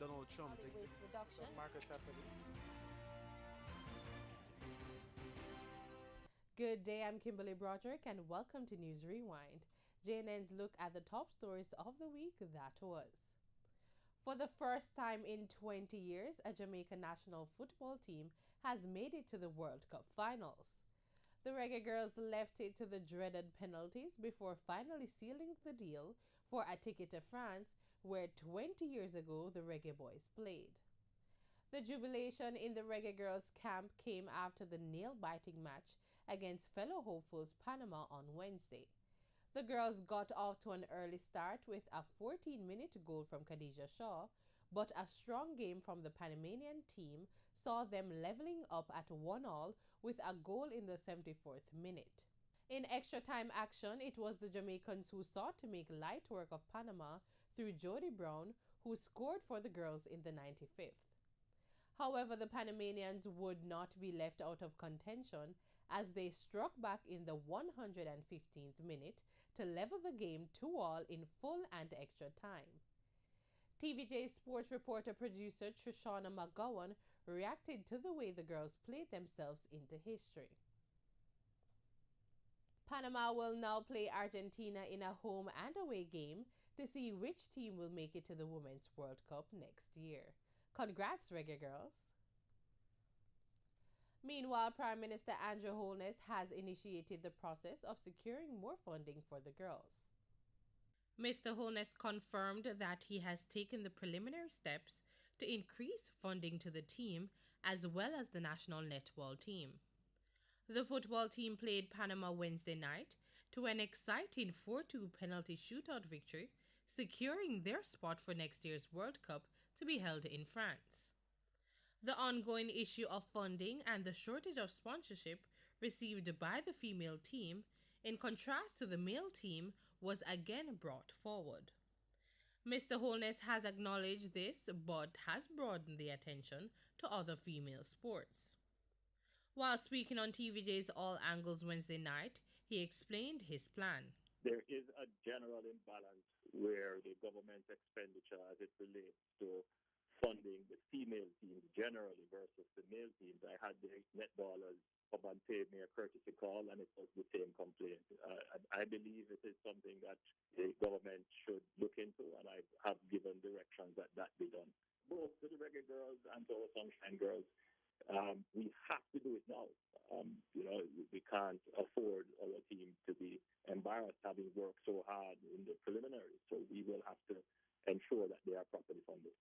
Donald Trump's solid waste reduction. Marcus Happening. Good day, I'm Kimberly Broderick and welcome to News Rewind, JNN's look at the top stories of the week that was. For the first time in 20 years, a Jamaican national football team has made it to the World Cup finals. The Reggae Girls left it to the dreaded penalties before finally sealing the deal for a ticket to France, where 20 years ago the Reggae Boys played. The jubilation in the Reggae Girls camp came after the nail-biting match against fellow hopefuls Panama on Wednesday. The girls got off to an early start with a 14-minute goal from Khadija Shaw, but a strong game from the Panamanian team saw them leveling up at 1-1 with a goal in the 74th minute. In extra-time action, it was the Jamaicans who sought to make light work of Panama through Jody Brown, who scored for the girls in the 95th. However, the Panamanians would not be left out of contention as they struck back in the 115th minute to level the game 2-2 in full and extra time. TVJ sports reporter producer Trishana McGowan reacted to the way the girls played themselves into history. Panama will now play Argentina in a home and away game to see which team will make it to the Women's World Cup next year. Congrats, Reggae Girls! Meanwhile, Prime Minister Andrew Holness has initiated the process of securing more funding for the girls. Mr. Holness confirmed that he has taken the preliminary steps to increase funding to the team as well as the national netball team. The football team played Panama Wednesday night to an exciting 4-2 penalty shootout victory, securing their spot for next year's World Cup to be held in France. The ongoing issue of funding and the shortage of sponsorship received by the female team, in contrast to the male team, was again brought forward. Mr. Holness has acknowledged this but has broadened the attention to other female sports. While speaking on TVJ's All Angles Wednesday night, he explained his plan. There is a general imbalance where the government expenditure as it relates to funding the female teams generally versus the male teams. I had the netballers come and pay me a courtesy call, and it was the same complaint. I believe it is something that the government should look into, and I have given directions that that be done. Both to the Reggae Girls and to our Sunshine Girls, we have to do it now. We can't afford our team to be embarrassed having worked so hard in the preliminaries. So we will have to ensure that they are properly funded.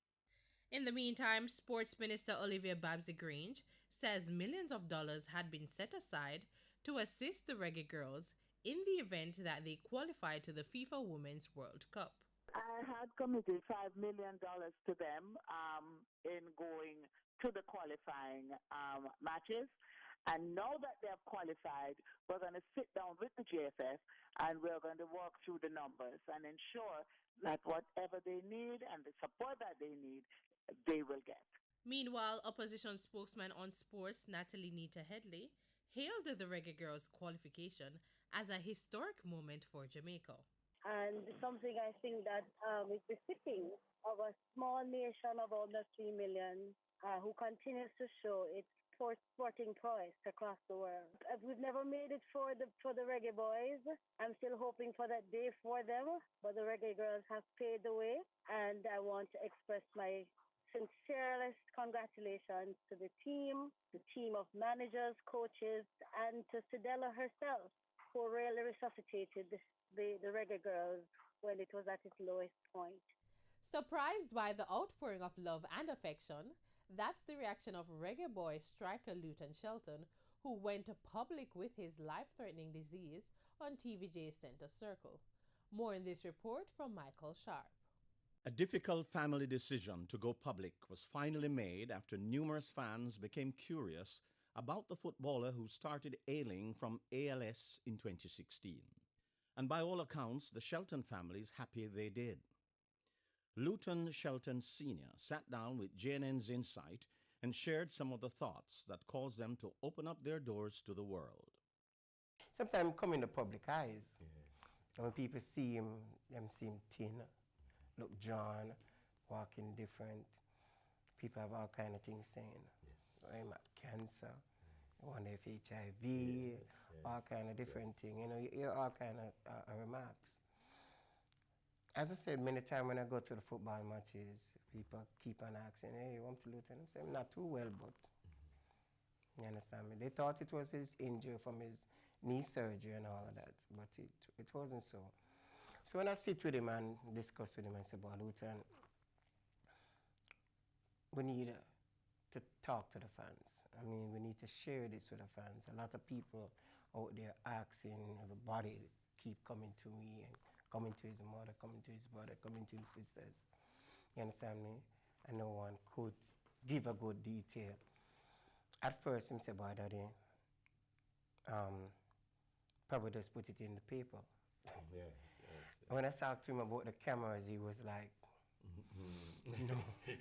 In the meantime, Sports Minister Olivia Babsy-Grange says millions of dollars had been set aside to assist the Reggae Girls in the event that they qualify to the FIFA Women's World Cup. I had committed $5 million to them in going to the qualifying matches. And now that they have qualified, we're going to sit down with the JFF and we're going to walk through the numbers and ensure that whatever they need and the support that they need, they will get. Meanwhile, opposition spokesman on sports Natalie Nita Headley hailed the Reggae Girls' qualification as a historic moment for Jamaica. And something I think that is befitting of a small nation of under 3 million who continues to show its sporting prowess across the world. We've never made it for the Reggae Boys. I'm still hoping for that day for them, but the Reggae Girls have paved the way, and I want to express my sincerest congratulations to the team of managers, coaches, and to Sidella herself, who really resuscitated the Reggae Girls when it was at its lowest point. Surprised by the outpouring of love and affection, that's the reaction of Reggae Boy striker Luton Shelton, who went public with his life-threatening disease on TVJ's Center Circle. More in this report from Michael Sharp. A difficult family decision to go public was finally made after numerous fans became curious about the footballer who started ailing from ALS in 2016. And by all accounts, the Shelton family is happy they did. Luton Shelton Sr. sat down with JNN's Insight and shared some of the thoughts that caused them to open up their doors to the world. Sometimes come in the public eyes. Yeah. And when people see him, them see him thin, look drawn, walking different. People have all kind of things saying. Yes. I'm at cancer. I wonder if HIV, Yes, all kind of different things. You know, you hear all kind of remarks. As I said, many times when I go to the football matches, people keep on asking, hey, you want to Luton? I'm saying, not too well, but you understand me? They thought it was his injury from his knee surgery and all of that, but it wasn't so. So when I sit with him and discuss with him, I say, boy, Luton, we need to talk to the fans. I mean, we need to share this with the fans. A lot of people out there asking, everybody keep coming to me and coming to his mother, coming to his brother, coming to his sisters. You understand me? And no one could give a good detail. At first, he said, boy, Daddy, probably just put it in the paper. Yes. When I talked to him about the cameras, he was like, no, Yes.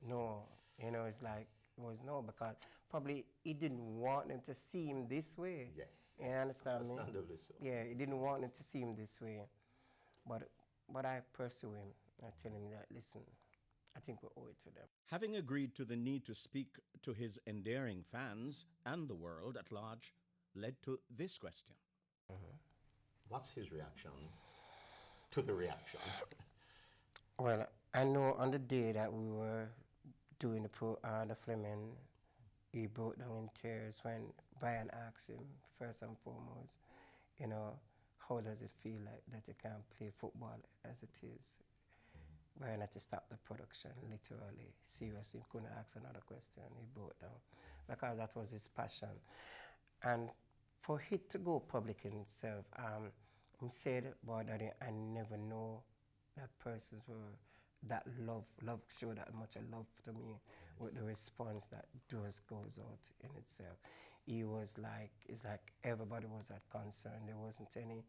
no. You know, it's like, it was no, because probably he didn't want them to see him this way. Yes. You understand me? Understandably so. Yeah, he didn't want them to see him this way. But I pursue him. I tell him that, listen, I think we owe it to them. Having agreed to the need to speak to his endearing fans and the world at large led to this question. What's his reaction to the reaction? Well, I know on the day that we were doing the Fleming, he broke down in tears when Brian asked him, first and foremost, you know, how does it feel like that you can't play football as it is? Brian had to stop the production, literally. Seriously, he couldn't ask another question. He broke down because that was his passion. And for it to go public in itself, he said, boy, Daddy, I never know that persons were that love show that much of love to me with the response that just goes out in itself. He was like, it's like everybody was at concern. There wasn't any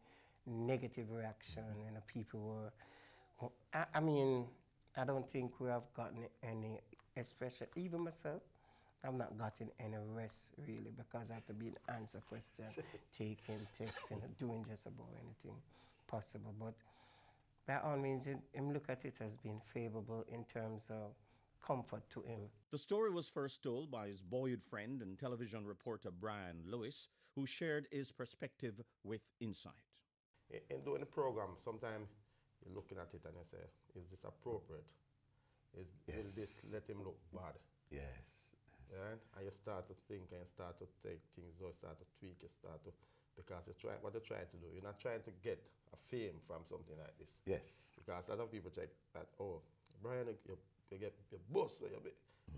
negative reaction. You know, people were, I mean, I don't think we have gotten any, especially, even myself, I've not gotten any rest really because I have to be an answer question, taking, texting, doing just about anything possible. But by all means, him look at it as being favorable in terms of comfort to him. The story was first told by his boyhood friend and television reporter Brian Lewis, who shared his perspective with insight. In doing the program, sometimes you're looking at it and you say, is this appropriate? Will this let him look bad? Yes. Yeah? And you start to think and you start to take things, or start to tweak, because what you're trying to do, you're not trying to get a fame from something like this. Yes. Because a lot of people check that, oh, Brian, you get your boss.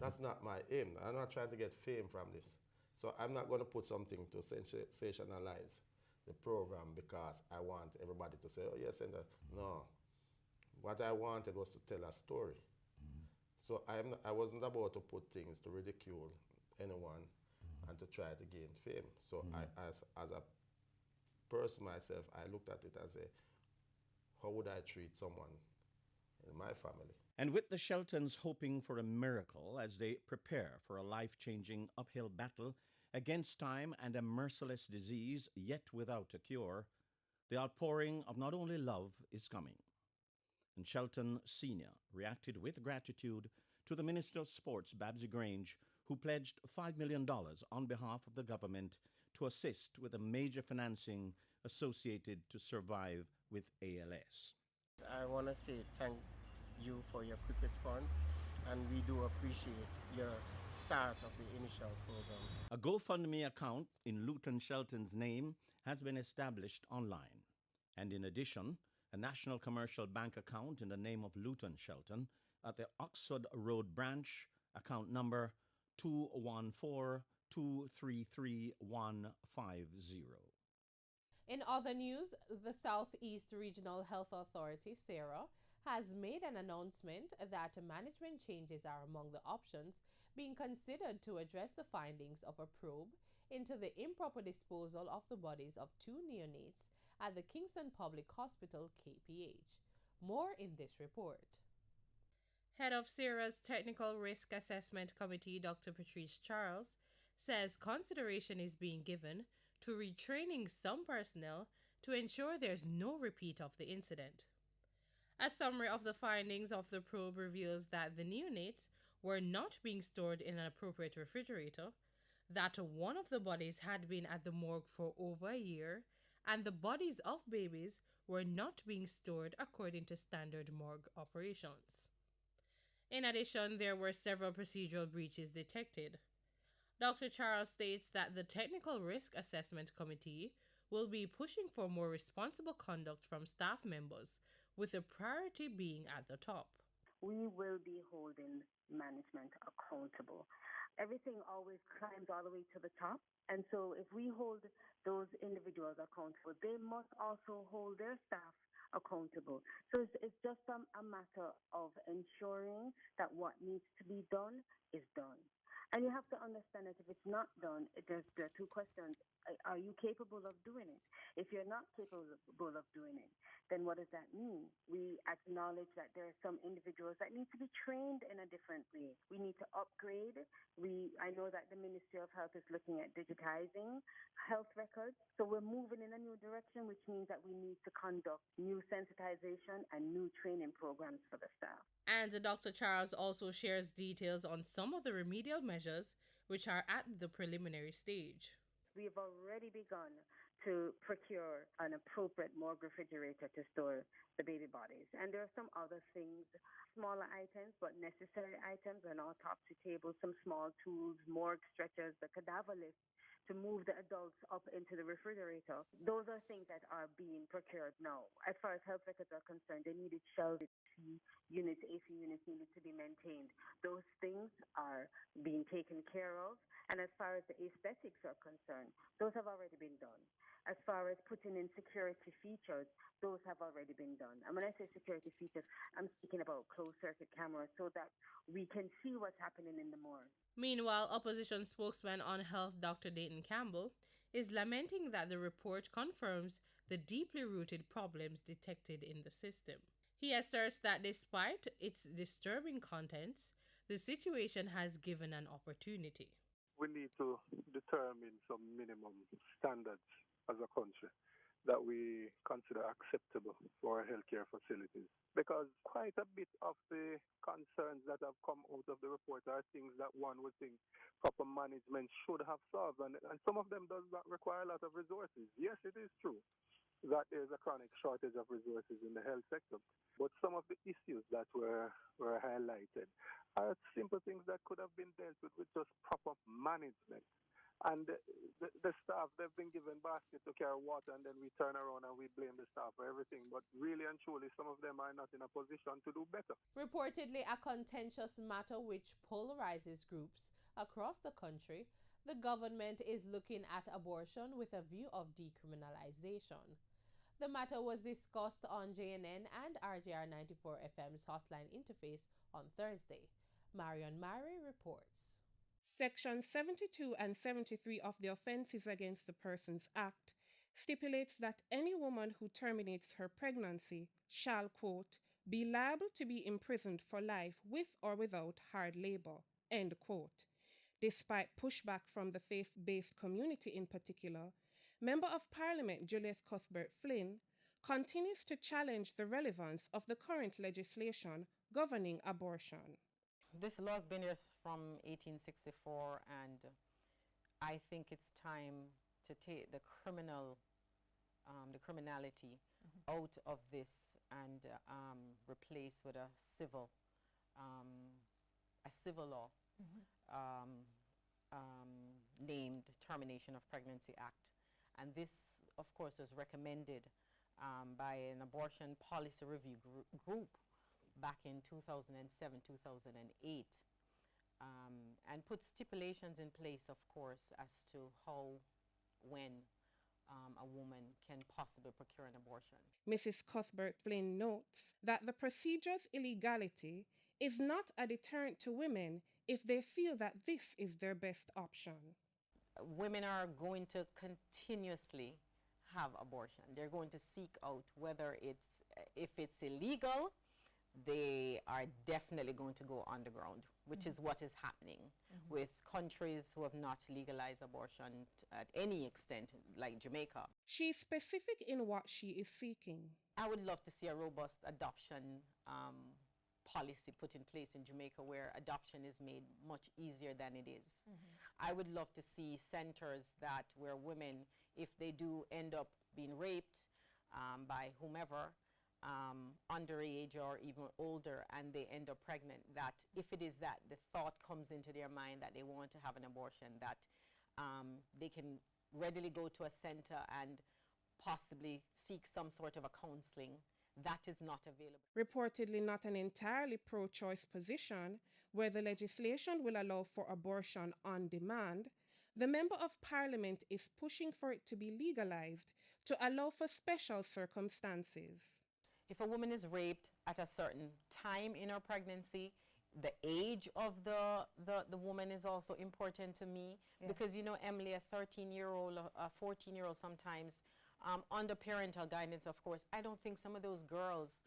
That's not my aim. I'm not trying to get fame from this. So I'm not going to put something to sensationalize the program because I want everybody to say, oh, yes, and that. No. What I wanted was to tell a story. So I wasn't about to put things to ridicule anyone and to try to gain fame. So as a person myself, I looked at it and said, how would I treat someone in my family? And with the Sheltons hoping for a miracle as they prepare for a life-changing uphill battle against time and a merciless disease yet without a cure, the outpouring of not only love is coming. And Shelton Sr. reacted with gratitude to the Minister of Sports, Babsy Grange, who pledged $5 million on behalf of the government to assist with the major financing associated to survive with ALS. I want to say thank you for your quick response, and we do appreciate your start of the initial program. A GoFundMe account in Luton Shelton's name has been established online. And in addition, a National Commercial Bank account in the name of Luton Shelton at the Oxford Road branch, account number 214233150. In other news, the Southeast Regional Health Authority, SARA, has made an announcement that management changes are among the options being considered to address the findings of a probe into the improper disposal of the bodies of 2 neonates at the Kingston Public Hospital, KPH. More in this report. Head of SARA's Technical Risk Assessment Committee, Dr. Patrice Charles, says consideration is being given to retraining some personnel to ensure there's no repeat of the incident. A summary of the findings of the probe reveals that the neonates were not being stored in an appropriate refrigerator, that one of the bodies had been at the morgue for over a year, and the bodies of babies were not being stored according to standard morgue operations. In addition, there were several procedural breaches detected. Dr. Charles states that the Technical Risk Assessment Committee will be pushing for more responsible conduct from staff members, with the priority being at the top. We will be holding management accountable. Everything always climbs all the way to the top. And so if we hold those individuals accountable, they must also hold their staff accountable. So it's just a matter of ensuring that what needs to be done is done. And you have to understand that if it's not done, there are two questions. Are you capable of doing it? If you're not capable of doing it, then what does that mean? We acknowledge that there are some individuals that need to be trained in a different way. We need to upgrade. I know that the Ministry of Health is looking at digitizing health records. So we're moving in a new direction, which means that we need to conduct new sensitization and new training programs for the staff. And Dr. Charles also shares details on some of the remedial measures which are at the preliminary stage. We have already begun to procure an appropriate morgue refrigerator to store the baby bodies. And there are some other things, smaller items, but necessary items, an autopsy table, some small tools, morgue stretchers, the cadaver list to move the adults up into the refrigerator. Those are things that are being procured now. As far as health records are concerned, they needed shelves, units, AC units needed to be maintained. Those things are being taken care of. And as far as the aesthetics are concerned, those have already been done. As far as putting in security features, those have already been done. And when I say security features, I'm speaking about closed-circuit cameras so that we can see what's happening in the morgue. Meanwhile, opposition spokesman on health Dr. Dayton Campbell is lamenting that the report confirms the deeply rooted problems detected in the system. He asserts that despite its disturbing contents, the situation has given an opportunity. We need to determine some minimum standards as a country that we consider acceptable for our healthcare facilities. Because quite a bit of the concerns that have come out of the report are things that one would think proper management should have solved. And some of them does not require a lot of resources. Yes, it is true that there's a chronic shortage of resources in the health sector. But some of the issues that were highlighted are simple things that could have been dealt with just proper management. And the staff, they've been given baskets to carry water, and then we turn around and we blame the staff for everything. But really and truly, some of them are not in a position to do better. Reportedly a contentious matter which polarizes groups across the country, the government is looking at abortion with a view of decriminalization. The matter was discussed on JNN and RJR 94 FM's Hotline Interface on Thursday. Marion Murray reports. Section 72 and 73 of the Offences Against the Persons Act stipulates that any woman who terminates her pregnancy shall, quote, be liable to be imprisoned for life with or without hard labor, end quote. Despite pushback from the faith-based community in particular, Member of Parliament Juliet Cuthbert-Flynn continues to challenge the relevance of the current legislation governing abortion. This law has been here from 1864, and I think it's time to take the criminality out of this and replace with a civil law named Termination of Pregnancy Act. And this, of course, was recommended by an abortion policy review group back in 2007-2008, and put stipulations in place, of course, as to how, when a woman can possibly procure an abortion. Mrs. Cuthbert-Flynn notes that the procedure's illegality is not a deterrent to women if they feel that this is their best option. Women are going to continuously have abortion. They're going to seek out whether if it's illegal, they are definitely going to go underground, which is what is happening with countries who have not legalized abortion at any extent, like Jamaica. She's specific in what she is seeking. I would love to see a robust adoption policy put in place in Jamaica where adoption is made much easier than it is. I would love to see centers that where women, if they do end up being raped by whomever, underage or even older, and they end up pregnant, that if it is that the thought comes into their mind that they want to have an abortion, that they can readily go to a center and possibly seek some sort of a counseling. That is not available. Reportedly not an entirely pro-choice position, where the legislation will allow for abortion on demand, the Member of Parliament is pushing for it to be legalized to allow for special circumstances. If a woman is raped at a certain time in her pregnancy, the age of the woman is also important to me. Because, you know, Emily, a 13-year-old, a 14-year-old sometimes, under parental guidance, of course, I don't think some of those girls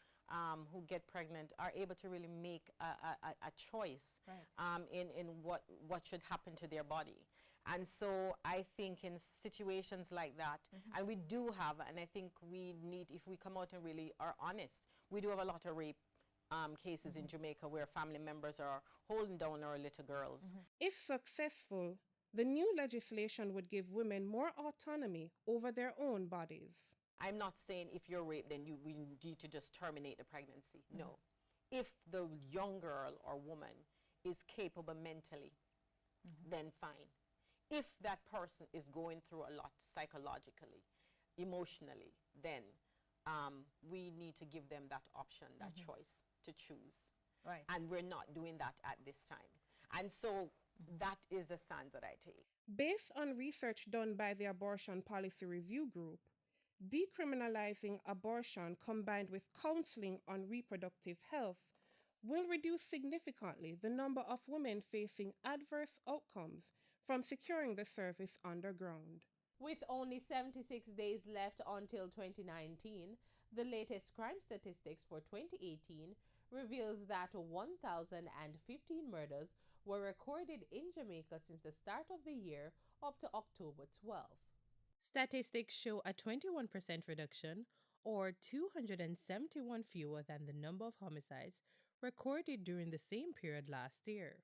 who get pregnant are able to really make a choice in what should happen to their body. And so I think in situations like that, and we do have, and I think we need, if we come out and really are honest, we do have a lot of rape cases in Jamaica where family members are holding down our little girls. If successful, the new legislation would give women more autonomy over their own bodies. I'm not saying if you're raped, then we need to just terminate the pregnancy. No. If the young girl or woman is capable mentally, then fine. If that person is going through a lot psychologically, emotionally, then we need to give them that option, that choice to choose. Right. And we're not doing that at this time. And so that is the stance that I take. Based on research done by the Abortion Policy Review Group, decriminalizing abortion combined with counseling on reproductive health will reduce significantly the number of women facing adverse outcomes from securing the service underground. With only 76 days left until 2019, the latest crime statistics for 2018 reveals that 1,015 murders were recorded in Jamaica since the start of the year up to October 12th. Statistics show a 21% reduction, or 271 fewer than the number of homicides recorded during the same period last year.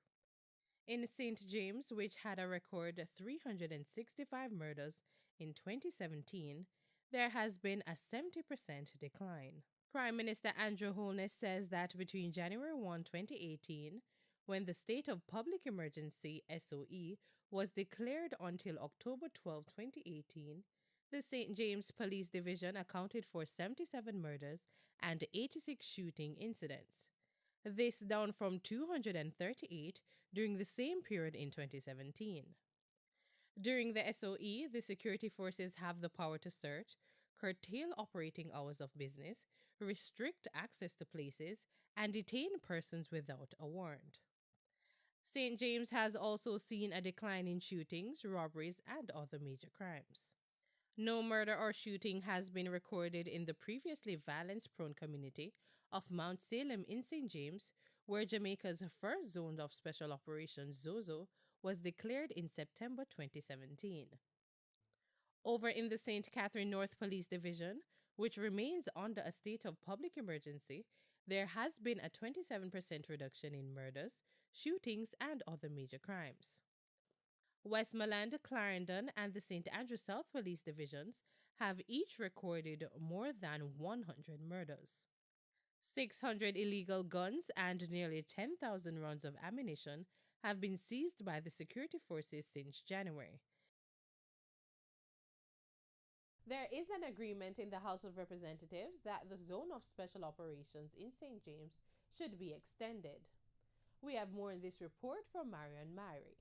In St. James, which had a record 365 murders in 2017, there has been a 70% decline. Prime Minister Andrew Holness says that between January 1, 2018, when the state of public emergency (SOE) was declared until October 12, 2018, the St. James Police Division accounted for 77 murders and 86 shooting incidents. This down from 238 during the same period in 2017. During the SOE, the security forces have the power to search, curtail operating hours of business, restrict access to places, and detain persons without a warrant. St. James has also seen a decline in shootings, robberies, and other major crimes. No murder or shooting has been recorded in the previously violence-prone community of Mount Salem in St. James, where Jamaica's first zone of special operations, ZOZO, was declared in September 2017. Over in the St. Catherine North Police Division, which remains under a state of public emergency, there has been a 27% reduction in murders, shootings, and other major crimes. Westmoreland, Clarendon, and the St. Andrew South Police Divisions have each recorded more than 100 murders. 600 illegal guns and nearly 10,000 rounds of ammunition have been seized by the security forces since January. There is an agreement in the House of Representatives that the zone of special operations in St. James should be extended. We have more in this report from Marion Myrie.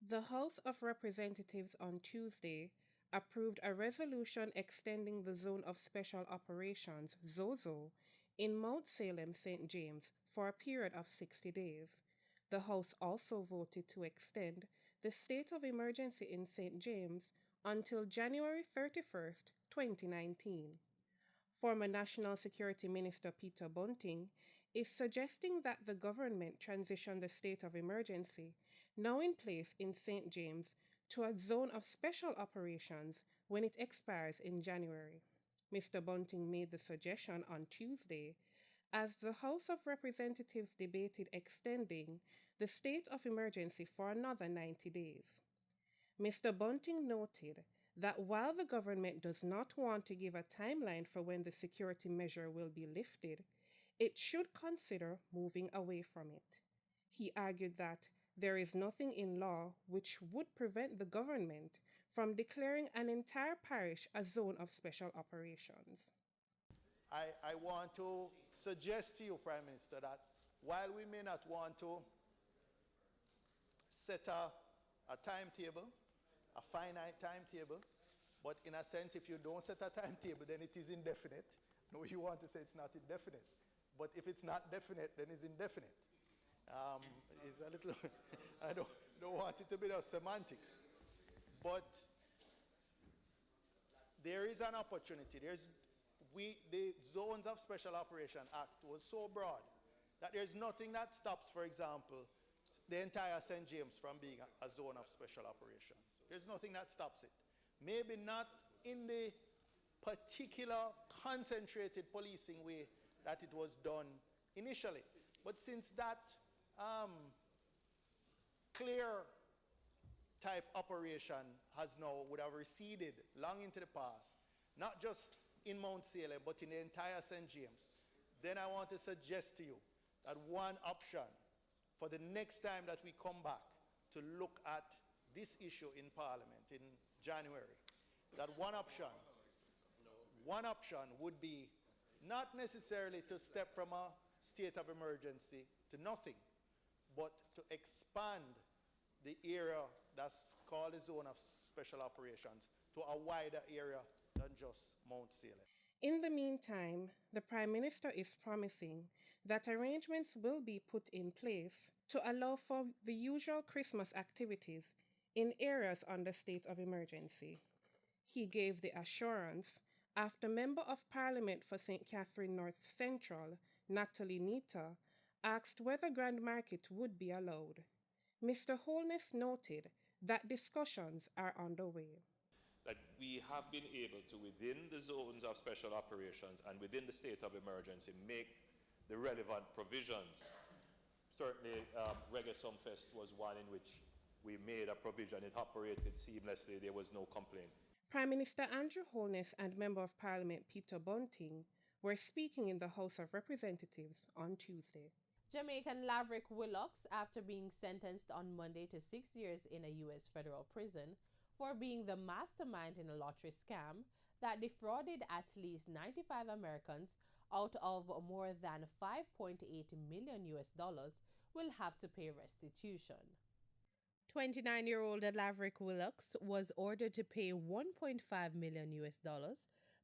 The House of Representatives on Tuesday approved a resolution extending the Zone of Special Operations, ZOZO, in Mount Salem, St. James for a period of 60 days. The House also voted to extend the state of emergency in St. James until January 31st, 2019. Former National Security Minister Peter Bunting is suggesting that the government transition the state of emergency, now in place in St. James, to a zone of special operations when it expires in January. Mr. Bunting made the suggestion on Tuesday as the House of Representatives debated extending the state of emergency for another 90 days. Mr. Bunting noted that while the government does not want to give a timeline for when the security measure will be lifted, it should consider moving away from it. He argued that there is nothing in law which would prevent the government from declaring an entire parish a zone of special operations. I want to suggest to you, Prime Minister, that while we may not want to set a timetable, a finite timetable, but in a sense, if you don't set a timetable, then it is indefinite. No, you want to say it's not indefinite. But if it's not definite, then it's indefinite. It's a little, I don't want it to be the semantics. But there is an opportunity. The Zones of Special Operation Act was so broad that there's nothing that stops, for example, the entire St. James from being a zone of special operations. There's nothing that stops it. Maybe not in the particular concentrated policing way that it was done initially. But since that clear type operation would have receded long into the past, not just in Mount Salem, but in the entire St. James, then I want to suggest to you that one option for the next time that we come back to look at this issue in Parliament in January, that one option would be not necessarily to step from a state of emergency to nothing, but to expand the area that's called the zone of special operations to a wider area than just Mount Salem. In the meantime, the Prime Minister is promising that arrangements will be put in place to allow for the usual Christmas activities in areas under state of emergency. He gave the assurance after Member of Parliament for St. Catherine North Central, Natalie Nita, asked whether Grand Market would be allowed. Mr. Holness noted that discussions are underway. That we have been able to, within the zones of special operations and within the state of emergency, make the relevant provisions. Certainly, Reggae Sumfest was one in which we made a provision. It operated seamlessly. There was no complaint. Prime Minister Andrew Holness and Member of Parliament Peter Bunting were speaking in the House of Representatives on Tuesday. Jamaican Laverick Willox, after being sentenced on Monday to 6 years in a U.S. federal prison for being the mastermind in a lottery scam that defrauded at least 95 Americans out of more than $5.8 million, will have to pay restitution. 29-year-old Laverick Willox was ordered to pay $1.5 million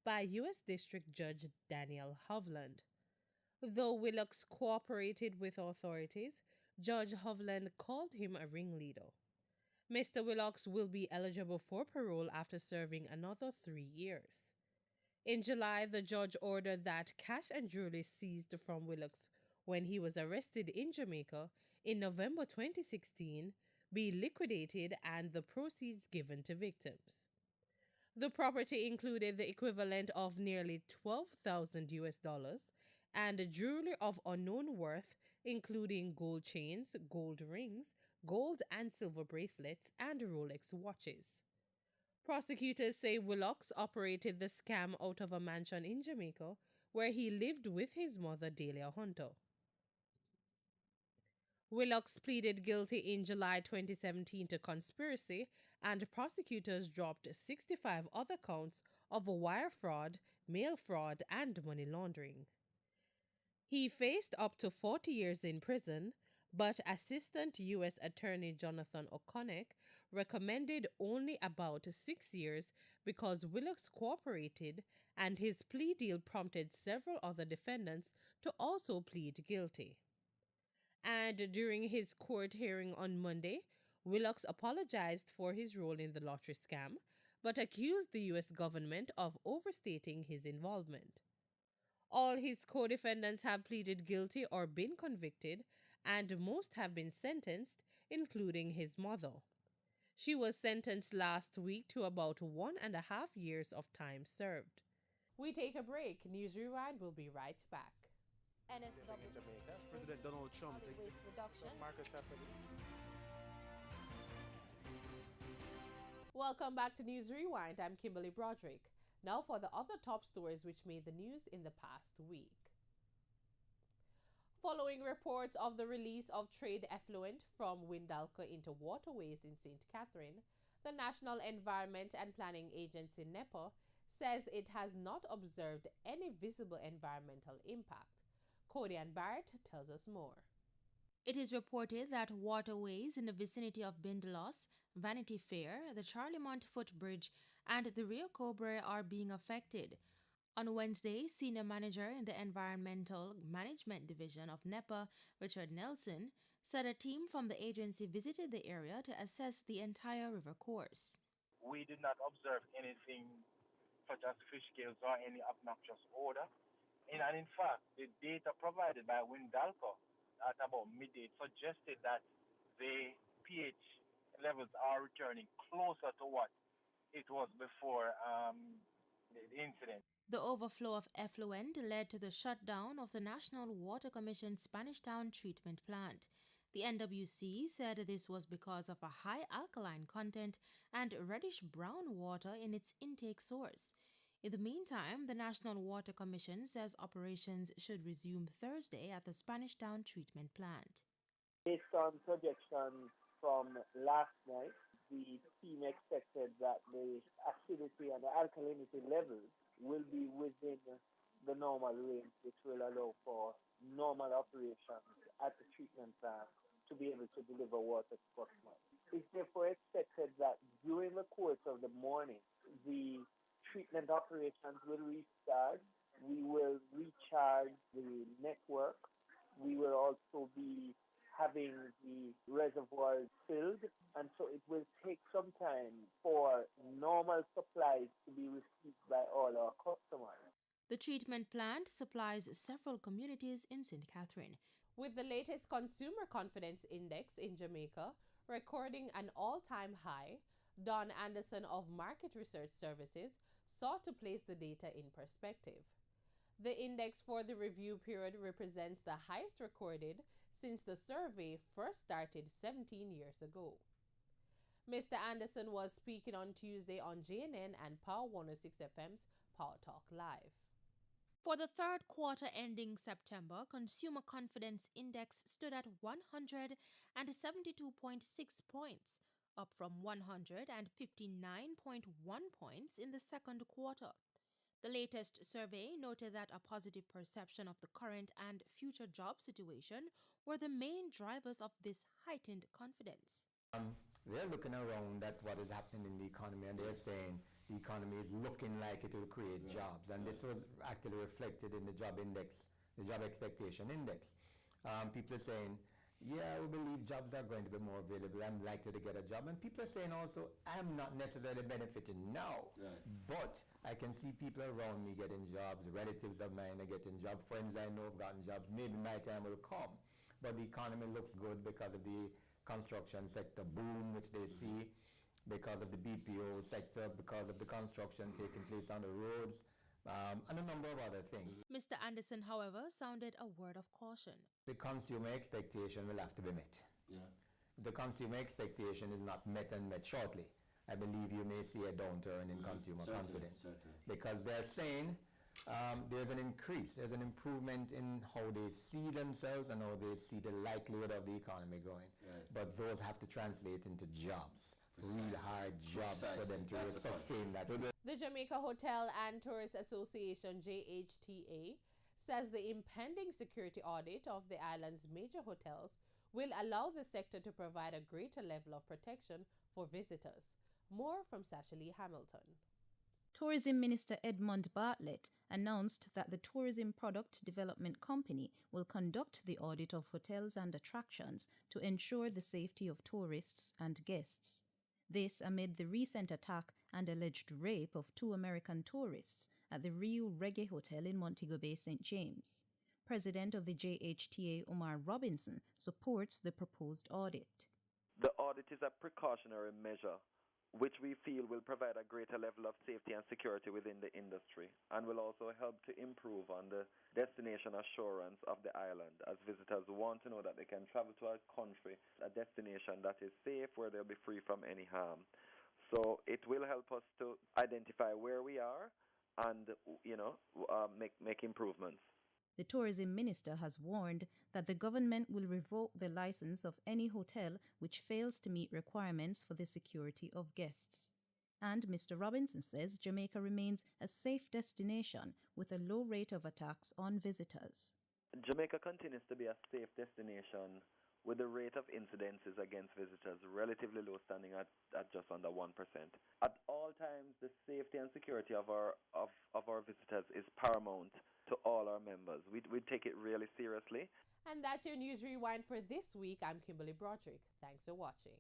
by U.S. District Judge Daniel Hovland. Though Willox cooperated with authorities, Judge Hovland called him a ringleader. Mr. Willox will be eligible for parole after serving another 3 years. In July, the judge ordered that cash and jewelry seized from Willox when he was arrested in Jamaica in November 2016 be liquidated and the proceeds given to victims. The property included the equivalent of nearly $12,000 and jewelry of unknown worth, including gold chains, gold rings, gold and silver bracelets, and Rolex watches. Prosecutors say Willox operated the scam out of a mansion in Jamaica where he lived with his mother, Delia Hunter. Willox pleaded guilty in July 2017 to conspiracy, and prosecutors dropped 65 other counts of wire fraud, mail fraud, and money laundering. He faced up to 40 years in prison, but Assistant U.S. Attorney Jonathan O'Connor recommended only about 6 years because Willox cooperated, and his plea deal prompted several other defendants to also plead guilty. And during his court hearing on Monday, Willox apologized for his role in the lottery scam, but accused the U.S. government of overstating his involvement. All his co-defendants have pleaded guilty or been convicted, and most have been sentenced, including his mother. She was sentenced last week to about 1.5 years of time served. We take a break. News Rewind will be right back. NSW in Jamaica. President Donald Trump's solid waste reduction. Marcus happening. Welcome back to News Rewind. I'm Kimberly Broderick. Now for the other top stories which made the news in the past week. Following reports of the release of trade effluent from Windalco into waterways in St. Catherine, the National Environment and Planning Agency, NEPA, says it has not observed any visible environmental impact. Cody and Barrett tells us more. It is reported that waterways in the vicinity of Bindelos, Vanity Fair, the Charlemont Footbridge, and the Rio Cobre are being affected. On Wednesday, Senior Manager in the Environmental Management Division of NEPA, Richard Nelson, said a team from the agency visited the area to assess the entire river course. We did not observe anything such as fish scales or any obnoxious odor. And in fact, the data provided by Windalco at about midday suggested that the pH levels are returning closer to what it was before the incident. The overflow of effluent led to the shutdown of the National Water Commission's Spanish Town treatment plant. The NWC said this was because of a high alkaline content and reddish-brown water in its intake source. In the meantime, the National Water Commission says operations should resume Thursday at the Spanish Town treatment plant. Based on projections from last night, the team expected that the acidity and the alkalinity levels will be within the normal range, which will allow for normal operations at the treatment plant to be able to deliver water to customers. It's therefore expected that during the course of the morning, the treatment operations will restart. We will recharge the network. We will also be having the reservoirs filled, and so it will take some time for normal supplies to be received by all our customers. The treatment plant supplies several communities in St. Catherine. With the latest Consumer Confidence Index in Jamaica recording an all-time high, Don Anderson of Market Research Services sought to place the data in perspective. The index for the review period represents the highest recorded since the survey first started 17 years ago. Mr. Anderson was speaking on Tuesday on Jnn and Power 106 FM's Power Talk Live. For the third quarter ending September, Consumer Confidence Index stood at 172.6 points, up from 159.1 points in the second quarter. The latest survey noted that a positive perception of the current and future job situation were the main drivers of this heightened confidence. They're looking around at what is happening in the economy, and they're saying the economy is looking like it will create jobs. And this was actually reflected in the job index, the job expectation index. People are saying, yeah, we believe jobs are going to be more available. I'm likely to get a job. And people are saying also, I'm not necessarily benefiting now, but I can see people around me getting jobs. Relatives of mine are getting jobs. Friends I know have gotten jobs. Maybe my time will come. But the economy looks good because of the construction sector boom, which they see, because of the BPO sector, because of the construction taking place on the roads, and a number of other things. Mr. Anderson, however, sounded a word of caution. The consumer expectation will have to be met. The consumer expectation is not met and met shortly. I believe you may see a downturn in consumer confidence. Because they're saying there's an increase, there's an improvement in how they see themselves and how they see the likelihood of the economy going. But those have to translate into jobs. Real hard jobs for them to sustain that. The Jamaica Hotel and Tourist Association, JHTA, says the impending security audit of the island's major hotels will allow the sector to provide a greater level of protection for visitors. More from Sasha-Lee Hamilton. Tourism Minister Edmund Bartlett announced that the Tourism Product Development Company will conduct the audit of hotels and attractions to ensure the safety of tourists and guests. This amid the recent attack and alleged rape of 2 American tourists at the Rio Reggae Hotel in Montego Bay, St. James. President of the JHTA, Omar Robinson, supports the proposed audit. The audit is a precautionary measure which we feel will provide a greater level of safety and security within the industry and will also help to improve on the destination assurance of the island, as visitors want to know that they can travel to a country, a destination that is safe, where they'll be free from any harm. So it will help us to identify where we are and, make improvements. The tourism minister has warned that the government will revoke the license of any hotel which fails to meet requirements for the security of guests. And Mr. Robinson says Jamaica remains a safe destination with a low rate of attacks on visitors. Jamaica continues to be a safe destination with the rate of incidences against visitors relatively low, standing at just under 1%. At all times, the safety and security of our visitors is paramount to all our members. We take it really seriously. And that's your News Rewind for this week. I'm Kimberly Broderick. Thanks for watching.